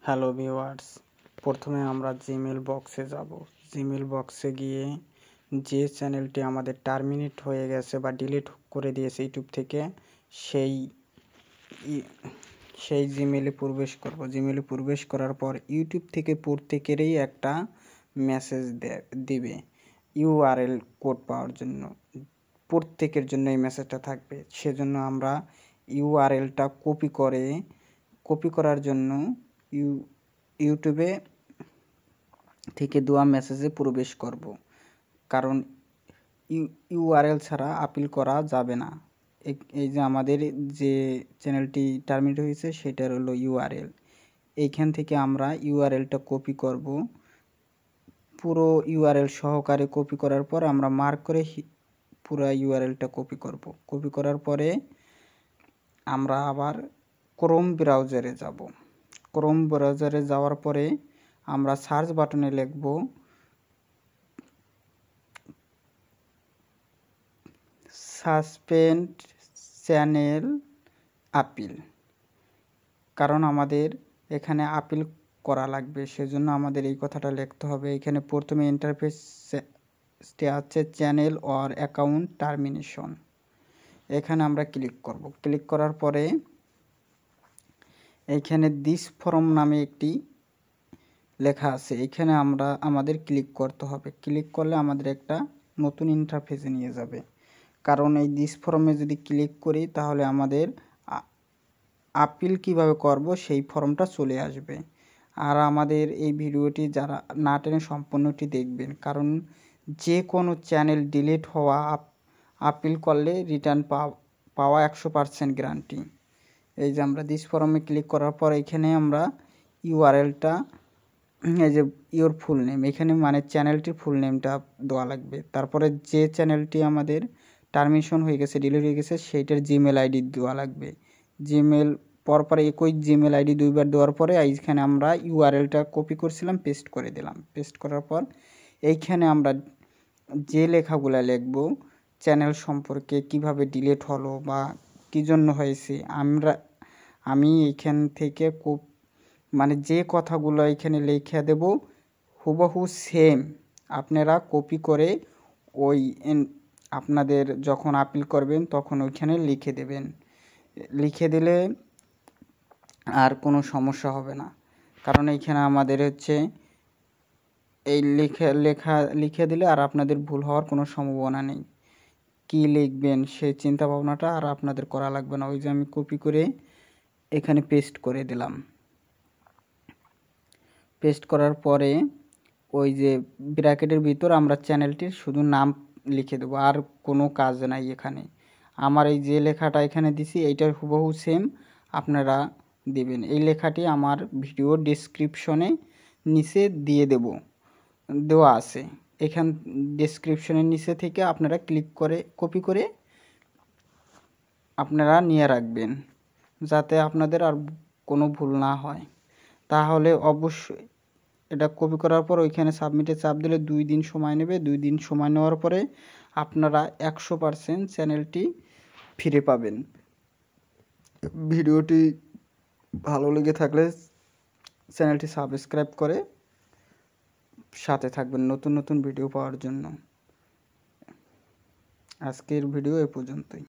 Hello viewers, প্রথমে আমরা Gmail বক্সে যাব। জিমেল বক্সে গিয়ে যে চ্যানেলটি আমাদের টার্মিনেট হয়ে গেছে বা ডিলিট করে দিয়েছে ইউটিউব থেকে সেই জিমেলে প্রবেশ করব। জিমেলে প্রবেশ করার পর ইউটিউব থেকে প্রত্যেকেরই একটা মেসেজ দিবে ইউআরএল কোড পাওয়ার জন্য। প্রত্যেকের জন্য এই মেসেজটা থাকবে। সেজন্য আমরা ইউআরএলটা কপি করার জন্য ইউটিউবে থেকে দেওয়া মেসেজে প্রবেশ করব, কারণ ইউআরএল ছাড়া আপিল করা যাবে না। এই যে আমাদের যে চ্যানেলটি টার্মিনেট হয়েছে সেটার হলো ইউআরএল। এইখান থেকে আমরা ইউআরএলটা কপি করব। পুরো ইউআরএল সহকারে কপি করার পর আমরা মার্ক করে পুরো ইউআরএলটা কপি করব। কপি করার পরে আমরা আবার ক্রোম ব্রাউজারে যাব। ক্রোম ব্রাউজারে যাওয়ার পরে আমরা সার্চ বাটনে লিখব সাসপেন্ড চ্যানেল আপিল, কারণ আমাদের এখানে আপিল করা লাগবে, সেজন্য আমাদের এই কথাটা লিখতে হবে। এখানে প্রথমে ইন্টারফেসে আছে চ্যানেল অর অ্যাকাউন্ট টার্মিনেশন। এখানে আমরা ক্লিক করব। ক্লিক করার পরে এইখানে দিস ফর্ম নামে একটি লেখা আছে, এখানে আমাদের ক্লিক করতে হবে। ক্লিক করলে আমাদের একটা নতুন ইন্টারফেসে নিয়ে যাবে, কারণ এই দিস ফর্মে যদি ক্লিক করি তাহলে আমাদের আপিল কিভাবে করব সেই ফর্মটা চলে আসবে। আর আমাদের এই ভিডিওটি যারা না টেনে সম্পূর্ণটি দেখবেন, কারণ যে কোনো চ্যানেল ডিলিট হওয়া আপিল করলে রিটার্ন পাওয়া 100% গ্যারান্টি। এই যে আমরা দিস ফর্মে ক্লিক করার পর এখানে আমরা ইউআরএলটা, এই যে ইওর ফুল নেম, এখানে মানে চ্যানেলটির ফুল নেমটা দেওয়া লাগবে। তারপরে যে চ্যানেলটি আমাদের টার্মিনেশন হয়ে গেছে, ডিলিট হয়ে গেছে, সেইটার জিমেল আইডি দেওয়া লাগবে। জিমেল পরপর একই জিমেল আইডি দুইবার দেওয়ার পরে এইখানে আমরা ইউআরএলটা কপি করছিলাম পেস্ট করে দিলাম। পেস্ট করার পর এইখানে আমরা যে লেখাগুলো লিখব চ্যানেল সম্পর্কে, কিভাবে ডিলিট হলো বা কী জন্য হয়েছে, আমি এইখান থেকে মানে যে কথাগুলো এখানে লিখে দেব হুবহু সেম আপনারা কপি করে ওই আপনাদের যখন আপিল করবেন তখন ওইখানে লিখে দেবেন। লিখে দিলে আর কোনো সমস্যা হবে না, কারণ এইখানে আমাদের এই লিখে দিলে আর আপনাদের ভুল হওয়ার কোনো সম্ভাবনা নেই। কি লিখবেন সেই চিন্তা ভাবনাটা আর আপনাদের করা লাগবে না। ওই যে আমি কপি করে এখানে পেস্ট করে দিলাম। পেস্ট করার পরে ওই যে ব্র্যাকেটের ভিতর আমরা চ্যানেলটির শুধু নাম লিখে দেবো, আর কোনো কাজ নাই এখানে। আমার এই যে লেখাটা এখানে দিছি এইটার হুবহু সেম আপনারা দেবেন। এই লেখাটি আমার ভিডিও ডেসক্রিপশনে নিচে দেওয়া আছে। এখান ডেসক্রিপশনের নিচে থেকে আপনারা ক্লিক করে কপি করে আপনারা নিয়ে রাখবেন, যাতে আপনাদের আর কোনো ভুল না হয়। তাহলে অবশ্যই এটা কপি করার পর ওইখানে সাবমিটে চাপ দিলে 2 দিন সময় নেবে। 2 দিন সময় নেওয়ার পরে আপনারা 100% চ্যানেলটি ফিরে পাবেন। ভিডিওটি ভালো লেগে থাকলে চ্যানেলটি সাবস্ক্রাইব করে সাথে থাকবেন নতুন নতুন ভিডিও পাওয়ার জন্য। আজকের ভিডিও এ পর্যন্তই।